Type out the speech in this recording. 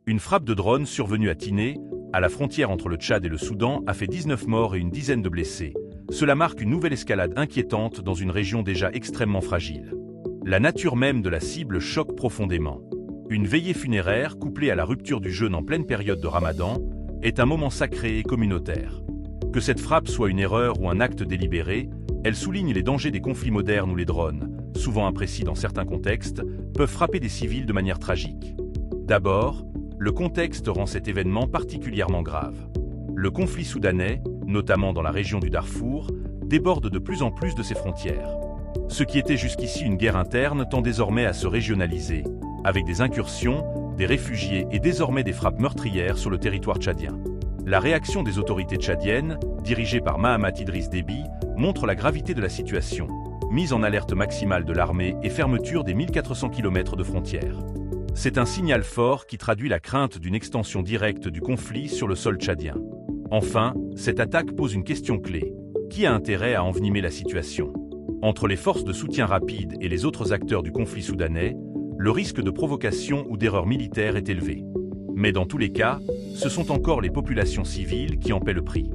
Une frappe de drone survenue à Tiné, à la frontière entre le Tchad et le Soudan, a fait 19 morts et une dizaine de blessés. Cela marque une nouvelle escalade inquiétante dans une région déjà extrêmement fragile. La nature même de la cible choque profondément. Une veillée funéraire, couplée à la rupture du jeûne en pleine période de Ramadan, est un moment sacré et communautaire. Que cette frappe soit une erreur ou un acte délibéré, elle souligne les dangers des conflits modernes où les drones, souvent imprécis dans certains contextes, peuvent frapper des civils de manière tragique. D'abord, le contexte rend cet événement particulièrement grave. Le conflit soudanais, notamment dans la région du Darfour, déborde de plus en plus de ses frontières. Ce qui était jusqu'ici une guerre interne tend désormais à se régionaliser, avec des incursions, des réfugiés et désormais des frappes meurtrières sur le territoire tchadien. La réaction des autorités tchadiennes, dirigées par Mahamat Idriss Déby, montre la gravité de la situation. Mise en alerte maximale de l'armée et fermeture des 1400 km de frontières. C'est un signal fort qui traduit la crainte d'une extension directe du conflit sur le sol tchadien. Enfin, cette attaque pose une question clé. Qui a intérêt à envenimer la situation? Entre les forces de soutien rapide et les autres acteurs du conflit soudanais, le risque de provocation ou d'erreur militaire est élevé. Mais dans tous les cas, ce sont encore les populations civiles qui en paient le prix.